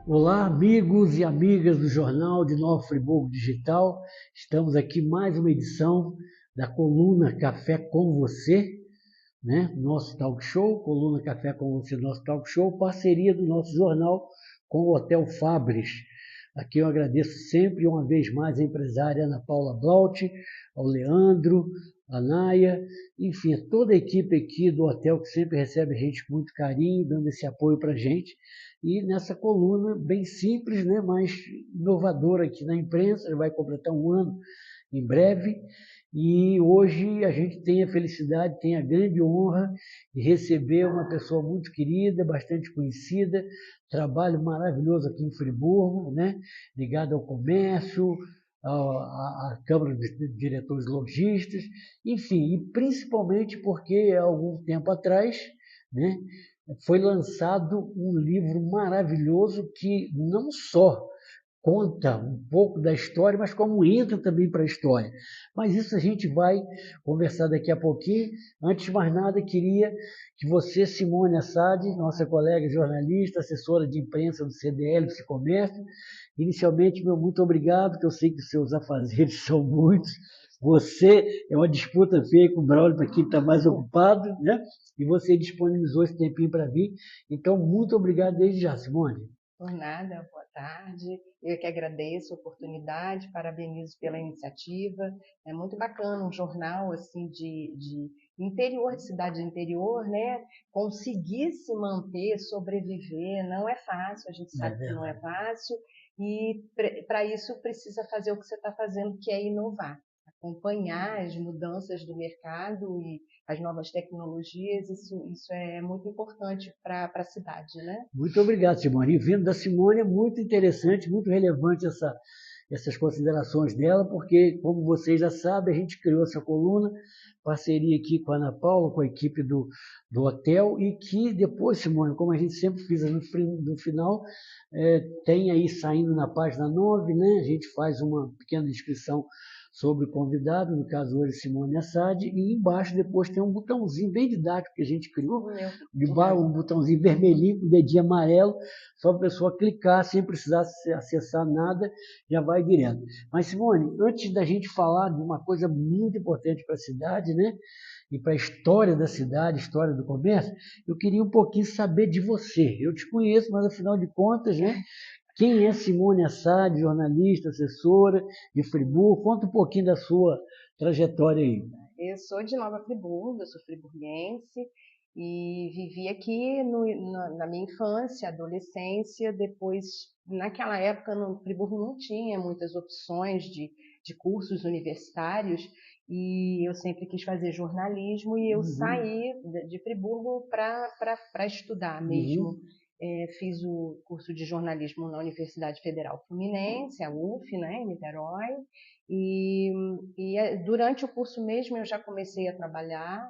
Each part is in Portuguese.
Olá, amigos e amigas do Jornal de Nova Friburgo Digital. Estamos aqui mais uma edição da coluna Café com Você, né? Nosso talk show, coluna Café com Você, nosso talk show, parceria do nosso jornal com o Hotel Fabris. Aqui eu agradeço sempre, uma vez mais, a empresária Ana Paula Blaut, ao Leandro, a Naya, enfim, a toda a equipe aqui do hotel que sempre recebe a gente com muito carinho, dando esse apoio para a gente. E nessa coluna bem simples, né, mas inovadora aqui na imprensa, já vai completar um ano em breve. E hoje a gente tem a felicidade, tem a grande honra de receber uma pessoa muito querida, bastante conhecida, trabalho maravilhoso aqui em Friburgo, né? Ligado ao comércio, à Câmara de Diretores Lojistas, enfim, e principalmente porque há algum tempo atrás, né, foi lançado um livro maravilhoso que não só conta um pouco da história, mas como entra também para a história. Mas isso a gente vai conversar daqui a pouquinho. Antes de mais nada, queria que você, Simone Assad, nossa colega jornalista, assessora de imprensa do CDL Psicomércio, inicialmente, meu muito obrigado, que eu sei que os seus afazeres são muitos. Você é uma disputa feia com o Braulio para quem está mais ocupado, né? E você disponibilizou esse tempinho para vir. Então, muito obrigado desde já, Simone. Por nada, boa tarde. Eu que agradeço a oportunidade, parabenizo pela iniciativa. É muito bacana um jornal assim de interior, de cidade interior, né? Conseguir se manter, sobreviver, não é fácil, a gente sabe que não é fácil, e para isso precisa fazer o que você está fazendo, que é inovar, acompanhar as mudanças do mercado e as novas tecnologias, isso é muito importante para a cidade, né? Muito obrigado, Simone. E vindo da Simone, é muito interessante, muito relevante essas considerações dela, porque, como vocês já sabem, a gente criou essa coluna, parceria aqui com a Ana Paula, com a equipe do hotel, e que depois, Simone, como a gente sempre fez no final, tem aí saindo na página 9, né? A gente faz uma pequena descrição sobre o convidado, no caso hoje Simone Assad, e embaixo depois tem um botãozinho bem didático que a gente criou, um botãozinho vermelhinho com o dedinho amarelo, só para a pessoa clicar sem precisar acessar nada, já vai direto. Mas, Simone, antes da gente falar de uma coisa muito importante para a cidade, né? E para a história da cidade, história do comércio, eu queria um pouquinho saber de você. Eu te conheço, mas afinal de contas, né? Quem é Simone Assad, jornalista, assessora de Friburgo? Conta um pouquinho da sua trajetória aí. Eu sou de Nova Friburgo, eu sou friburguense e vivi aqui na minha infância, adolescência. Depois, naquela época, no Friburgo não tinha muitas opções de cursos universitários e eu sempre quis fazer jornalismo e eu saí de Friburgo para estudar mesmo. Fiz o curso de jornalismo na Universidade Federal Fluminense, a UF, né, em Niterói. E, durante o curso mesmo eu já comecei a trabalhar,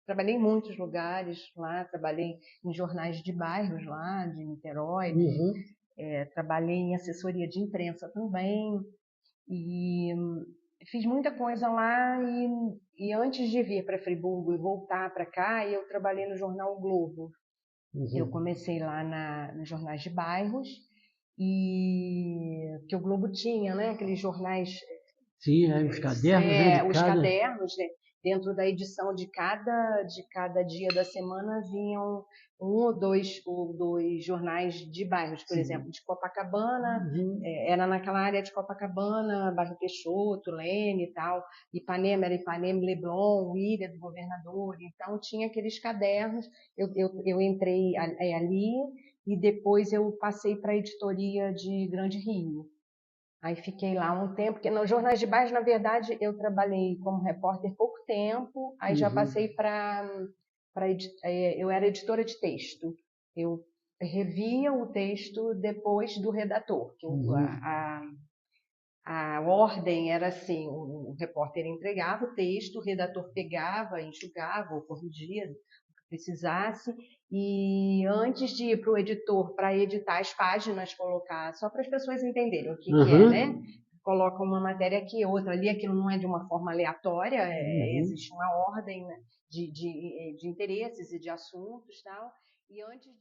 trabalhei em muitos lugares lá, trabalhei em jornais de bairros lá, de Niterói, trabalhei em assessoria de imprensa também, e fiz muita coisa lá, e antes de vir para Friburgo e voltar para cá, eu trabalhei no jornal o Globo. Eu comecei lá nos jornais de bairros, e que o Globo tinha, né? Aqueles jornais, Sim, os cadernos, né, de os cada... cadernos, né? Dentro da edição de cada dia da semana vinham um ou dois jornais de bairros, por exemplo, de Copacabana, era naquela área de Copacabana, bairro Peixoto, Lene e tal, Ipanema era Ipanema, Leblon, Ilha do Governador, então tinha aqueles cadernos, eu entrei ali e depois eu passei para a editoria de Grande Rio. Aí fiquei lá um tempo, porque nos jornais de bairro, na verdade, eu trabalhei como repórter pouco tempo, aí já passei eu era editora de texto. Eu revia o texto depois do redator, que a ordem era assim, o repórter entregava o texto, o redator pegava, enxugava ou corrigia o que precisasse, e antes de ir para o editor para editar as páginas, colocar, só para as pessoas entenderem o que é, né? Coloca uma matéria aqui, outra ali, aquilo não é de uma forma aleatória, existe uma ordem, né, de interesses e de assuntos e tal, e antes de...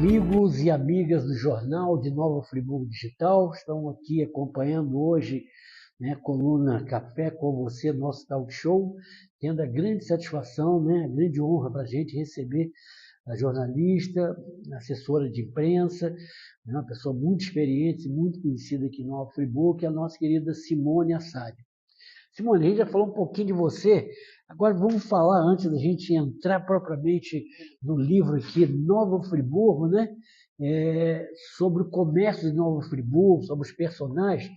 Amigos e amigas do Jornal de Nova Friburgo Digital, estão aqui acompanhando hoje, né, coluna Café com Você, nosso talk show, tendo a grande satisfação, né, a grande honra para a gente receber a jornalista, assessora de imprensa, né, uma pessoa muito experiente, muito conhecida aqui em Nova Friburgo, que é a nossa querida Simone Assad. Simone, a gente já falou um pouquinho de você, agora vamos falar, antes da gente entrar propriamente no livro aqui, Nova Friburgo, né? Sobre o comércio de Nova Friburgo, sobre os personagens.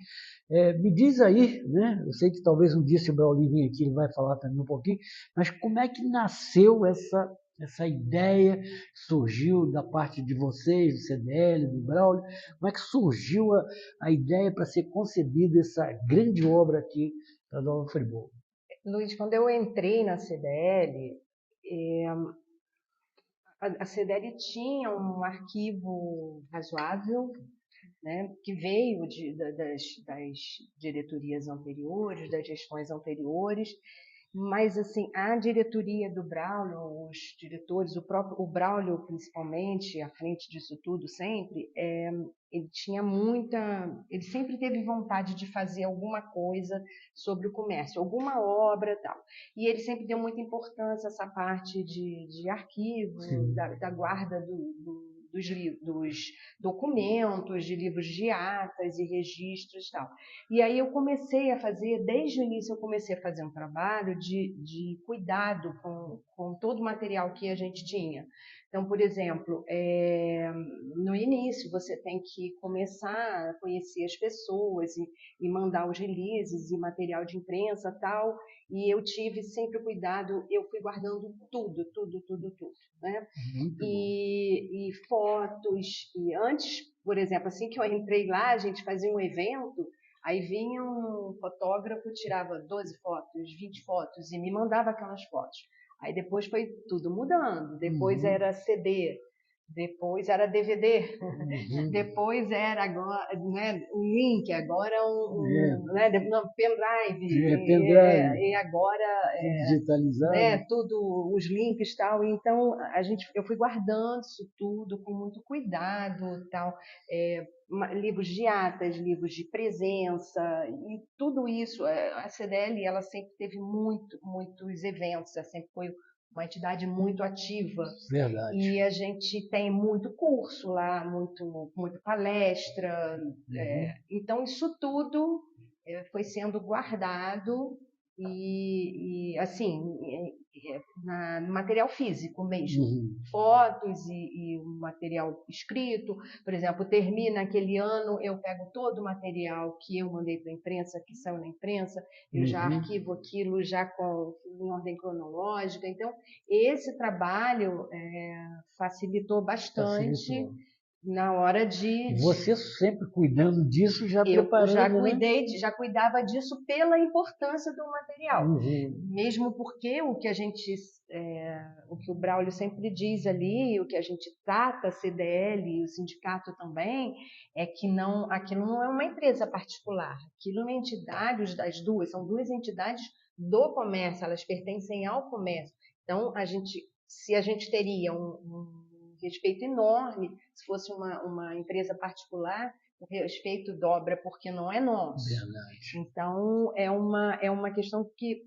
Me diz aí, né? Eu sei que talvez um dia, se o Braulio vir aqui, ele vai falar também um pouquinho, mas como é que nasceu essa ideia que surgiu da parte de vocês, do CDL, do Braulio? Como é que surgiu a ideia para ser concebida essa grande obra aqui para Nova Friburgo? Luiz, quando eu entrei na CDL, a CDL tinha um arquivo razoável, né, que veio das diretorias anteriores, das gestões anteriores, mas assim, a diretoria do Braulio, os diretores, o Braulio principalmente, à frente disso tudo sempre, ele sempre teve vontade de fazer alguma coisa sobre o comércio, alguma obra e tal. E ele sempre deu muita importância a essa parte de arquivo, da guarda dos documentos, de livros de atas e registros e tal. E aí eu comecei a fazer, desde o início eu comecei a fazer um trabalho de cuidado com todo o material que a gente tinha. Então, por exemplo, no início você tem que começar a conhecer as pessoas e mandar os releases e material de imprensa e tal, e eu tive sempre cuidado, eu fui guardando tudo, né? E fotos, e antes, por exemplo, assim que eu entrei lá, a gente fazia um evento, aí vinha um fotógrafo, tirava 12 fotos, 20 fotos e me mandava aquelas fotos. Aí depois foi tudo mudando, depois era CD, depois era DVD, depois era agora, né, um link, agora né, pendrive, e agora digitalizado. tudo, os links e tal. Então eu fui guardando isso tudo com muito cuidado, tal, livros de atas, livros de presença e tudo isso. A CDL ela sempre teve muitos eventos, ela sempre foi uma entidade muito ativa. Verdade. E a gente tem muito curso lá, muito palestra. Então, isso tudo foi sendo guardado e assim, no material físico mesmo. Fotos e material escrito. Por exemplo, termina aquele ano, eu pego todo o material que eu mandei para a imprensa, que saiu na imprensa, eu já arquivo aquilo já em ordem cronológica. Então, esse trabalho facilitou bastante na hora de... Você sempre cuidando disso, já Eu preparando, já cuidava disso pela importância do material. Mesmo porque o que o Braulio sempre diz ali, o que a gente trata, a CDL e o sindicato também, é que aquilo não é uma empresa particular, aquilo é uma entidade, são duas entidades do comércio, elas pertencem ao comércio. Então, se a gente teria um respeito enorme se fosse uma empresa particular, o respeito dobra porque não é nosso. Verdade. Então, é uma questão que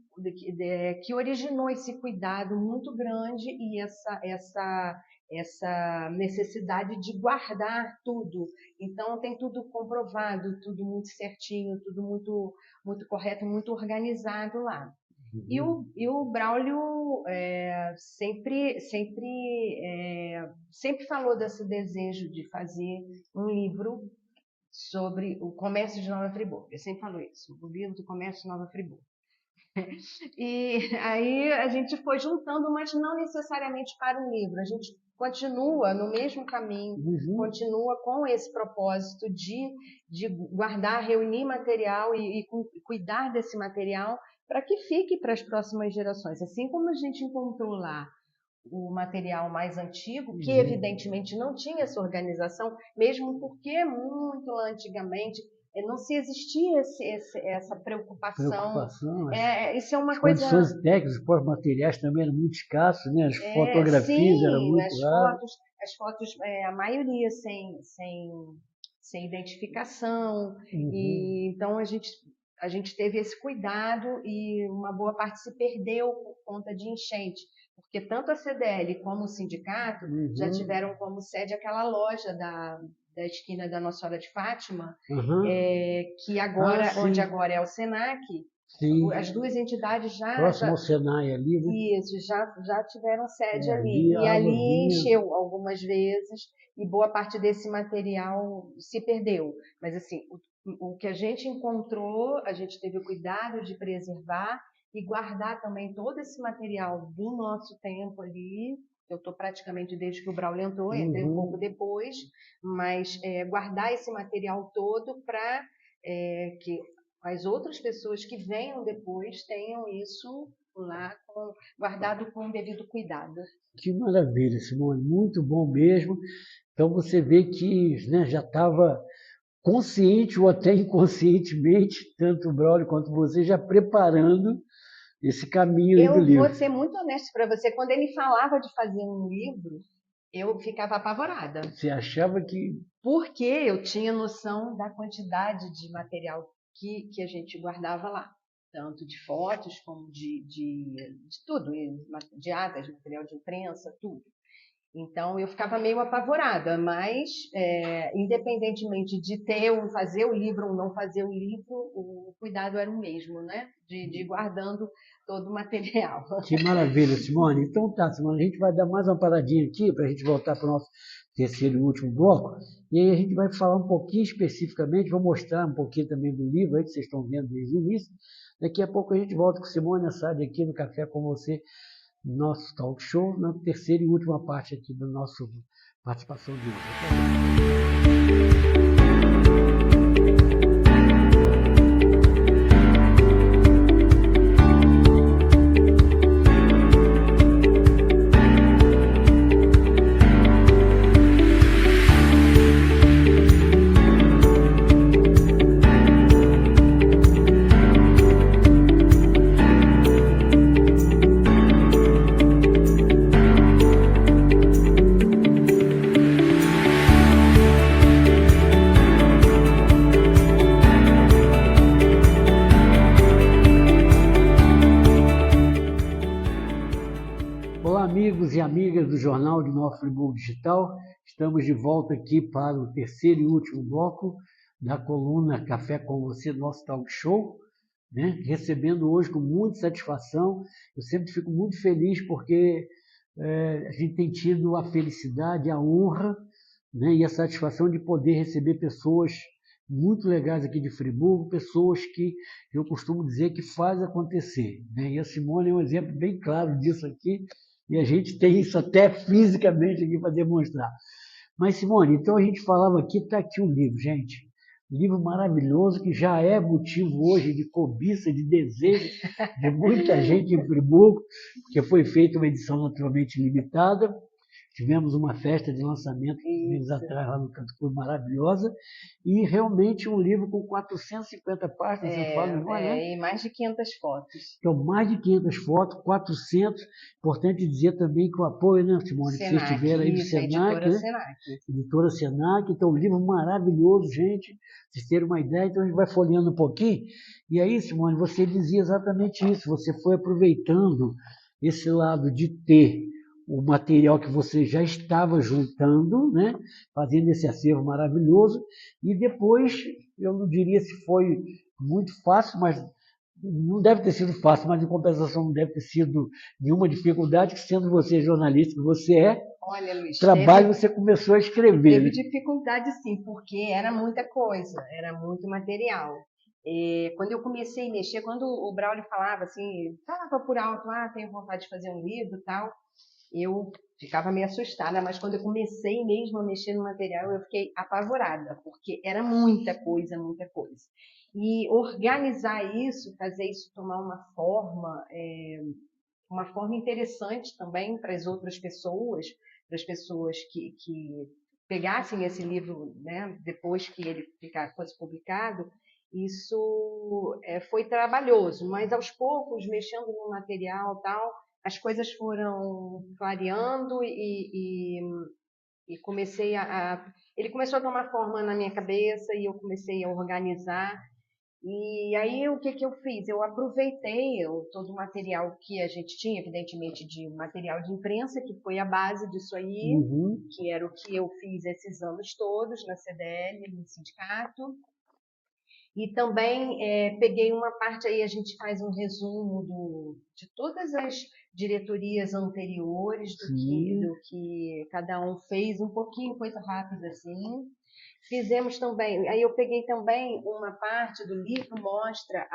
originou esse cuidado muito grande e essa necessidade de guardar tudo. Então, tem tudo comprovado, tudo muito certinho, tudo muito, muito correto, muito organizado lá. E o Braulio sempre falou desse desejo de fazer um livro sobre o comércio de Nova Friburgo. Ele sempre falou isso, o livro do comércio de Nova Friburgo. E aí a gente foi juntando, mas não necessariamente para um livro. A gente continua no mesmo caminho, continua com esse propósito de guardar, reunir material e cuidar desse material para que fique para as próximas gerações. Assim como a gente encontrou lá o material mais antigo, que evidentemente não tinha essa organização, mesmo porque muito lá antigamente não se existia essa preocupação. Isso é uma as coisa... condições técnicas, os pós-materiais também eram muito escassos, né? As fotografias eram muito raras. As fotos, a maioria sem identificação. E, então a gente teve esse cuidado e uma boa parte se perdeu por conta de enchente. Porque tanto a CDL como o sindicato já tiveram como sede aquela loja da esquina da Nossa Senhora de Fátima, que agora, onde agora é o Senac. Sim. As duas entidades próximo ao Senai ali, né? Isso, já tiveram sede ali. E ali encheu algumas vezes e boa parte desse material se perdeu. Mas assim, o que a gente encontrou, a gente teve o cuidado de preservar e guardar também todo esse material do nosso tempo ali. Eu estou praticamente desde que o Braulio entrou, entrei um pouco depois, mas guardar esse material todo para que as outras pessoas que venham depois tenham isso lá guardado com o devido cuidado. Que maravilha, Simone, muito bom mesmo. Então você vê que, né, já estava consciente ou até inconscientemente, tanto o Braulio quanto você, já preparando esse caminho aí do livro. Eu vou ser muito honesto para você, quando ele falava de fazer um livro, eu ficava apavorada. Você achava que... Porque eu tinha noção da quantidade de material que a gente guardava lá. Tanto de fotos como de tudo, de atas, material de imprensa, tudo. Então eu ficava meio apavorada, mas independentemente de fazer o livro ou não fazer o livro, o cuidado era o mesmo, né? De ir guardando todo o material. Que maravilha, Simone. Então tá, Simone, a gente vai dar mais uma paradinha aqui para a gente voltar para o nosso terceiro e último bloco. E aí a gente vai falar um pouquinho especificamente, vou mostrar um pouquinho também do livro aí que vocês estão vendo desde o início. Daqui a pouco a gente volta com Simone Assad aqui no Café com Você, nosso talk show, na terceira e última parte aqui da nossa participação de hoje. Amigos e amigas do Jornal de Nova Friburgo Digital, estamos de volta aqui para o terceiro e último bloco da coluna Café com Você, nosso talk show, né? Recebendo hoje com muita satisfação. Eu sempre fico muito feliz porque a gente tem tido a felicidade, a honra, né, e a satisfação de poder receber pessoas muito legais aqui de Friburgo, pessoas que eu costumo dizer que faz acontecer, né? E a Simone é um exemplo bem claro disso aqui. E a gente tem isso até fisicamente aqui para demonstrar. Mas, Simone, então a gente falava aqui, está aqui um livro, gente. Um livro maravilhoso que já é motivo hoje de cobiça, de desejo de muita gente em Friburgo, porque foi feita uma edição naturalmente limitada. Tivemos uma festa de lançamento meses atrás lá no Canto Clube maravilhosa, e realmente um livro com 450 páginas, você fala, não é, né? E mais de 500 fotos. Então, mais de 500 fotos, 400. Importante dizer também que o apoio, né, Simone, que vocês tiveram aí do Senac, editora Senac. Editora Senac. Então, um livro maravilhoso, gente, vocês terem uma ideia. Então, a gente vai folheando um pouquinho. E aí, Simone, você dizia exatamente isso. Você foi aproveitando esse lado de ter o material que você já estava juntando, né, fazendo esse acervo maravilhoso, e depois, eu não diria se foi muito fácil, mas não deve ter sido fácil, mas em compensação não deve ter sido nenhuma dificuldade, que sendo você jornalista que você é, olha, Luiz, você começou a escrever. Teve dificuldade sim, porque era muita coisa, era muito material. Quando eu comecei a mexer, quando o Braulio falava assim, falava por alto, tenho vontade de fazer um livro e tal, eu ficava meio assustada, mas quando eu comecei mesmo a mexer no material, eu fiquei apavorada, porque era muita coisa, muita coisa. E organizar isso, fazer isso tomar uma forma interessante também para as outras pessoas, para as pessoas que pegassem esse livro, né, depois que ele fosse publicado, isso foi trabalhoso, mas aos poucos, mexendo no material tal, as coisas foram clareando e comecei ele começou a tomar forma na minha cabeça e eu comecei a organizar. E aí o que eu fiz? Eu aproveitei todo o material que a gente tinha, evidentemente de material de imprensa, que foi a base disso aí, que era o que eu fiz esses anos todos na CDL, no sindicato. E também peguei uma parte aí, a gente faz um resumo de todas as diretorias anteriores, do que cada um fez, um pouquinho, coisa rápida assim. Fizemos também, aí eu peguei também uma parte do livro, mostra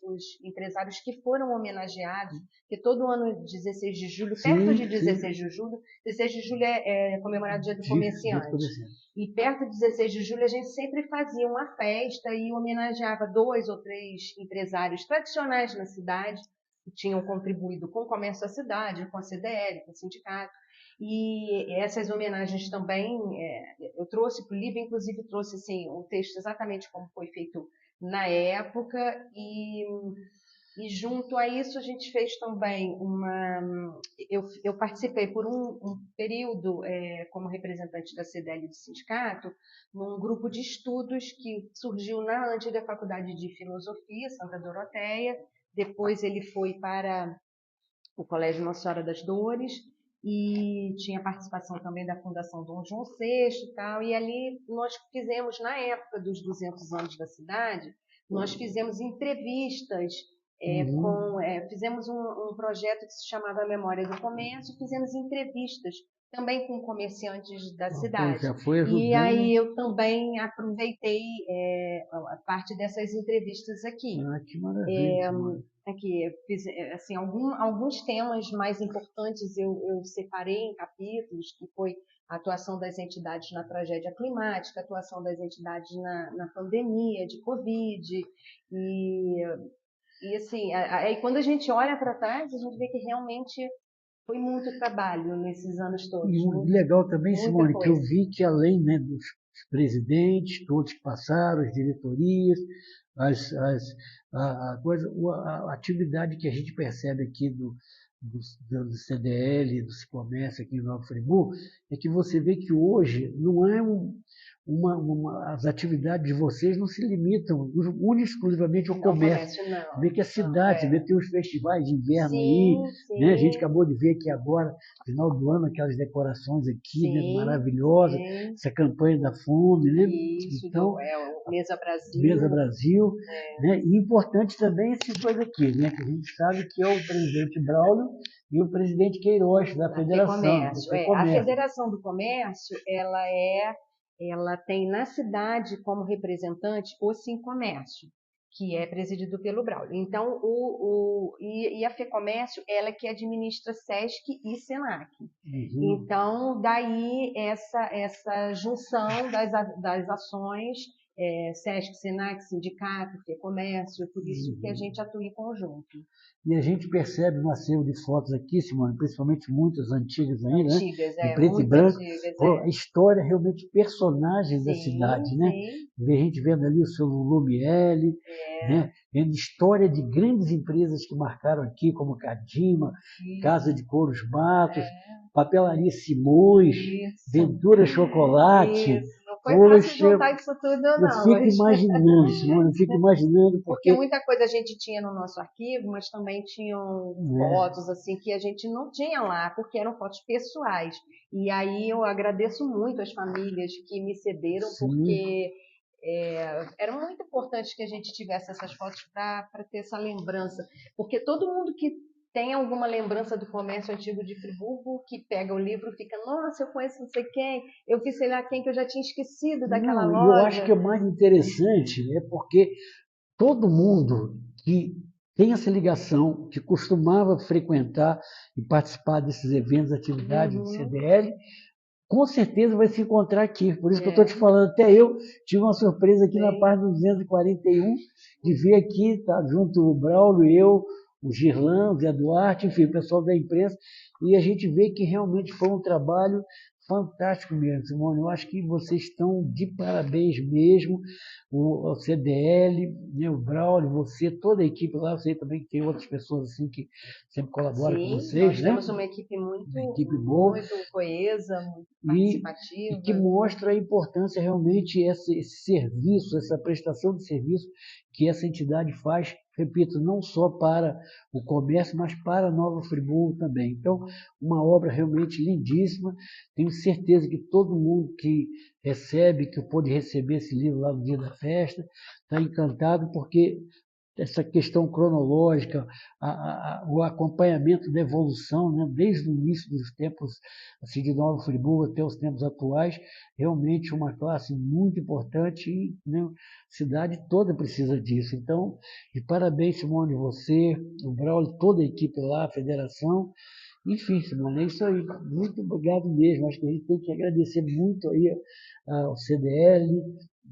os empresários que foram homenageados, que todo ano, 16 de julho, perto de 16 de julho, 16 de julho é comemorado o Dia do Comerciante. E perto de 16 de julho a gente sempre fazia uma festa e homenageava 2 ou 3 empresários tradicionais na cidade, que tinham contribuído com o comércio da cidade, com a CDL, com o sindicato. E essas homenagens também eu trouxe para o livro, inclusive trouxe assim, um texto exatamente como foi feito na época, e junto a isso a gente fez também eu participei por um período como representante da CDL do sindicato, num grupo de estudos que surgiu na antiga Faculdade de Filosofia, Santa Doroteia, depois ele foi para o Colégio Nossa Senhora das Dores, e tinha participação também da Fundação Dom João VI e tal, e ali nós fizemos, na época dos 200 anos da cidade, nós fizemos entrevistas, fizemos um projeto que se chamava Memória do Comércio, fizemos entrevistas também com comerciantes da cidade. Já foi ajudando. E aí eu também aproveitei a parte dessas entrevistas aqui. Ah, que maravilha. Aqui, assim, alguns temas mais importantes eu separei em capítulos, que foi a atuação das entidades na tragédia climática, a atuação das entidades na pandemia de Covid, e assim, aí quando a gente olha para trás, a gente vê que realmente foi muito trabalho nesses anos todos. E legal também, Simone, que eu vi que além, né, dos presidentes, todos que passaram, as diretorias, a atividade que a gente percebe aqui do CDL, do Cicomércio aqui em Nova Friburgo, é que você vê que hoje não é as atividades de vocês não se limitam exclusivamente ao comércio. Não. Vê que a cidade, vê que tem os festivais de inverno aí, né? A gente acabou de ver aqui agora, no final do ano, aquelas decorações aqui, né? Maravilhosas, essa campanha da fome, né? Isso, então, o Mesa Brasil. Mesa Brasil, né? E importante também esses dois aqui, né? Que a gente sabe que é o presidente Braulio e o presidente Queiroz, da Federação. A Federação do Comércio, ela tem na cidade como representante o Sincomércio, que é presidido pelo Braulio. Então, a FEComércio, ela que administra SESC e SENAC. Então, daí essa junção das ações, SESC, SENAC, Sindicato, FEComércio, por isso que a gente atua em conjunto. E a gente percebe no acervo de fotos aqui, Simone, principalmente muitas antigas ainda, antigas, né? Em preto e branco, a história realmente, personagens da cidade, né? A gente vendo ali o seu Lulu Miele, né? Vendo história de grandes empresas que marcaram aqui, como Cadima, Casa de Couros Matos, Papelaria Simões, Ventura Chocolate. Não foi fácil juntar isso tudo, não. Eu fico imaginando, Simone, eu fico imaginando. Porque muita coisa a gente tinha no nosso arquivo, mas também tinham fotos assim que a gente não tinha lá, porque eram fotos pessoais. E aí eu agradeço muito as famílias que me cederam, porque era muito importante que a gente tivesse essas fotos para ter essa lembrança. Porque todo mundo que tem alguma lembrança do comércio antigo de Friburgo, que pega o livro e fica, nossa, eu conheço não sei quem, eu vi sei lá quem que eu já tinha esquecido daquela loja. Eu acho que o mais interessante é porque todo mundo que tem essa ligação, que costumava frequentar e participar desses eventos, atividades do CDL, com certeza vai se encontrar aqui. Por isso que eu estou te falando, até eu tive uma surpresa aqui na página 241, de ver aqui, tá, junto o Braulio, eu, o Girlan, o Zé Duarte, enfim, o pessoal da imprensa, e a gente vê que realmente foi um trabalho fantástico mesmo, Simone. Eu acho que vocês estão de parabéns mesmo. O CDL, né, o Braulio, você, toda a equipe lá, você também que tem outras pessoas assim que sempre colaboram com Sim, vocês, nós né? temos uma equipe Uma equipe boa. muito coesa, muito E que participativa. mostra a importância realmente esse serviço, essa prestação de serviço que essa entidade faz, repito, não só para o comércio, mas para Nova Friburgo também. Então, uma obra realmente lindíssima. Tenho certeza que todo mundo que recebe, que pôde receber esse livro lá no dia da festa, está encantado, porque essa questão cronológica, o acompanhamento da evolução, né, desde o início dos tempos assim, de Nova Friburgo até os tempos atuais, realmente uma classe muito importante e, né, a cidade toda precisa disso. Então, de parabéns, Simone, você, o Braulio, toda a equipe lá, a federação. Enfim, Simone, é isso aí. Muito obrigado mesmo. Acho que a gente tem que agradecer muito aí ao CDL,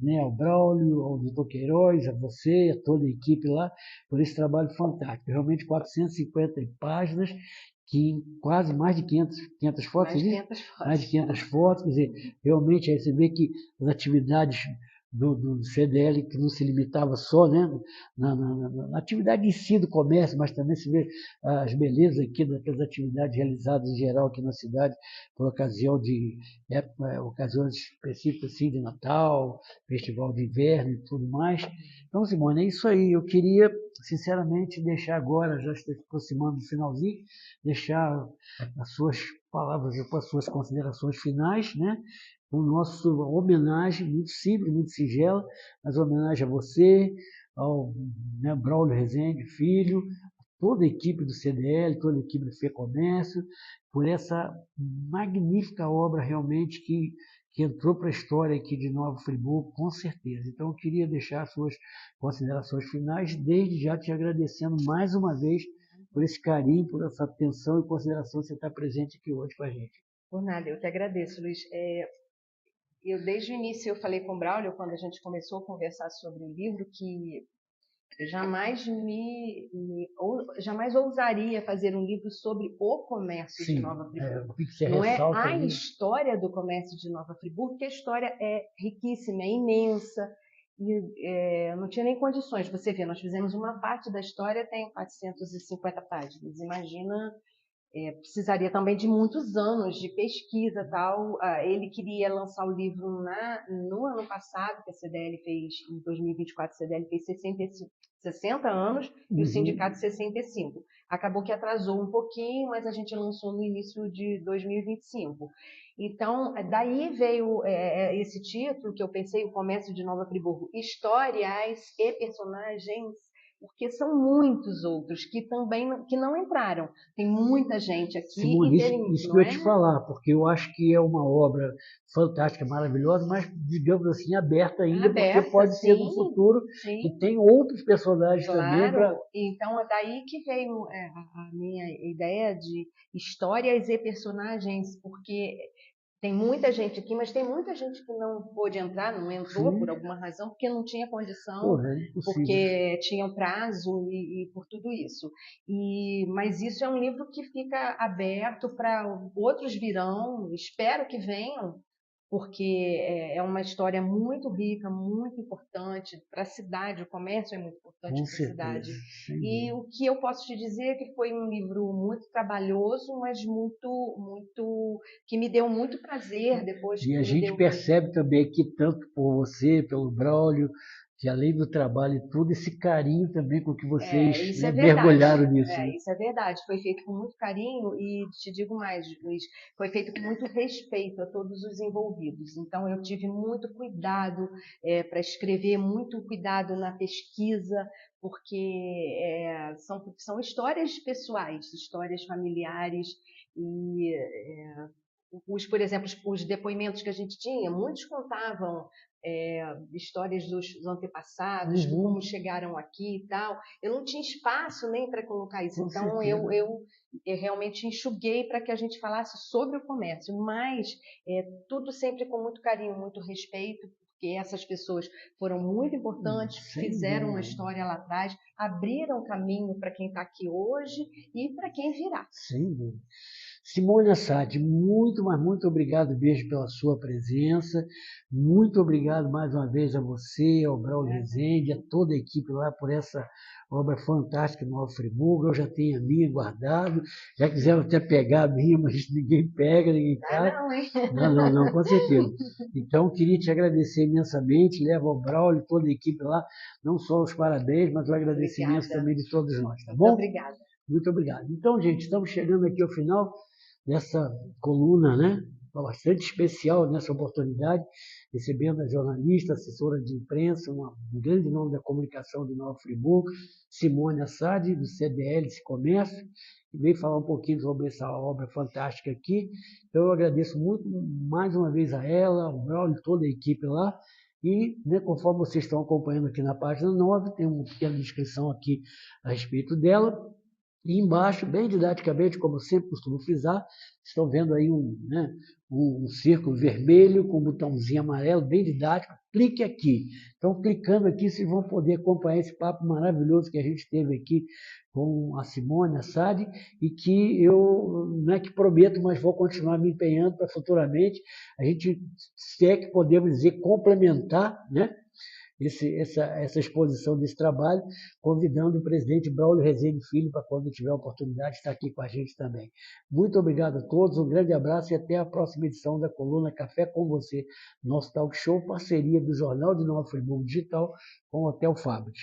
né, ao Braulio, ao Dr. Queiroz, a você, a toda a equipe lá, por esse trabalho fantástico. Realmente 450 páginas, que quase mais de 500 fotos, Mais de 500 fotos. Mais de 500 fotos, quer dizer, realmente aí você vê que as atividades do CDL, que não se limitava só, né, na atividade em si do comércio, mas também se vê as belezas aqui das atividades realizadas em geral aqui na cidade, por ocasião de ocasiões específicas assim, de Natal, Festival de Inverno e tudo mais. Então, Simone, é isso aí. Eu queria, sinceramente, deixar agora, já está se aproximando do finalzinho, deixar as suas palavras, as suas considerações finais, né? O nosso homenagem, muito simples, muito singela, mas homenagem a você, ao, né, Braulio Rezende Filho, toda a equipe do CDL, toda a equipe do FEComércio, por essa magnífica obra realmente que entrou para a história aqui de Nova Friburgo, com certeza. Então, eu queria deixar suas considerações finais, desde já te agradecendo mais uma vez por esse carinho, por essa atenção e consideração de você estar presente aqui hoje com a gente. Por nada, eu que agradeço, Luiz. Eu desde o início eu falei com o Braulio, quando a gente começou a conversar sobre o livro, que eu jamais ousaria fazer um livro sobre o comércio de Nova Friburgo. Não é a história do comércio de Nova Friburgo, porque a história é riquíssima, é imensa, e não tinha nem condições. Você vê, nós fizemos uma parte da história, tem 450 páginas. Imagina, precisaria também de muitos anos de pesquisa tal. Ele queria lançar o livro no ano passado, que a CDL fez, em 2024, a CDL fez 60 anos e o sindicato 65. Acabou que atrasou um pouquinho, mas a gente lançou no início de 2025. Então, daí veio esse título que eu pensei, O Comércio de Nova Friburgo, Histórias e Personagens, porque são muitos outros que também que não entraram. Tem muita gente aqui. Simone, isso que eu ia te falar, porque eu acho que é uma obra fantástica, maravilhosa, mas, digamos assim, aberta ainda, porque pode ser no futuro que tem outros personagens também. Então, é daí que veio a minha ideia de histórias e personagens, porque tem muita gente aqui, mas tem muita gente que não pôde entrar, não entrou por alguma razão, porque não tinha condição, porque tinha um prazo e por tudo isso. Mas isso é um livro que fica aberto para outros virão, espero que venham, porque é uma história muito rica, muito importante para a cidade, o comércio é muito importante para a cidade. E o que eu posso te dizer é que foi um livro muito trabalhoso, mas que me deu muito prazer depois. E a gente percebe também que tanto por você, pelo Braulio, que além do trabalho e tudo, esse carinho também com que vocês mergulharam nisso. Isso é verdade. Foi feito com muito carinho e te digo mais, Luiz, foi feito com muito respeito a todos os envolvidos. Então, eu tive muito cuidado para escrever, muito cuidado na pesquisa, porque são histórias pessoais, histórias familiares e por exemplo, os depoimentos que a gente tinha, muitos contavam histórias dos antepassados, como chegaram aqui e tal. Eu não tinha espaço nem para colocar isso, então eu realmente enxuguei para que a gente falasse sobre o comércio, mas tudo sempre com muito carinho, muito respeito, porque essas pessoas foram muito importantes, fizeram uma história lá atrás, abriram caminho para quem está aqui hoje e para quem virá. Sem dúvida. Simone Assad, muito, mas muito obrigado mesmo pela sua presença. Muito obrigado mais uma vez a você, ao Braulio Rezende, a toda a equipe lá por essa obra fantástica no Nova Friburgo. Eu já tenho a minha guardado. Já quiseram até pegar a minha, mas ninguém pega, ninguém caga. Não, hein? Não, com certeza. Então, queria te agradecer imensamente. Leva ao Braulio, toda a equipe lá, não só os parabéns, mas o agradecimento também de todos nós, tá bom? Obrigada. Muito obrigado. Então, gente, estamos chegando aqui ao final dessa coluna, né? Bastante especial nessa oportunidade, recebendo a jornalista, assessora de imprensa, um grande nome da comunicação de Nova Friburgo, Simone Assad, do CDL Comércio, que veio falar um pouquinho sobre essa obra fantástica aqui. Então, eu agradeço muito mais uma vez a ela, ao Braulio, toda a equipe lá. E, né, conforme vocês estão acompanhando aqui na página 9, tem uma pequena descrição aqui a respeito dela. E embaixo, bem didaticamente, como eu sempre costumo frisar, estão vendo aí um círculo vermelho com um botãozinho amarelo, bem didático. Clique aqui. Então, clicando aqui, vocês vão poder acompanhar esse papo maravilhoso que a gente teve aqui com a Simone Assad e que eu, não é que prometo, mas vou continuar me empenhando para futuramente a gente, se é que podemos dizer, complementar, né? Essa exposição desse trabalho, convidando o presidente Braulio Rezende Filho para, quando tiver a oportunidade, estar aqui com a gente também. Muito obrigado a todos, um grande abraço e até a próxima edição da coluna Café com Você, nosso talk show, parceria do Jornal de Nova Friburgo Digital com o Hotel Fabris.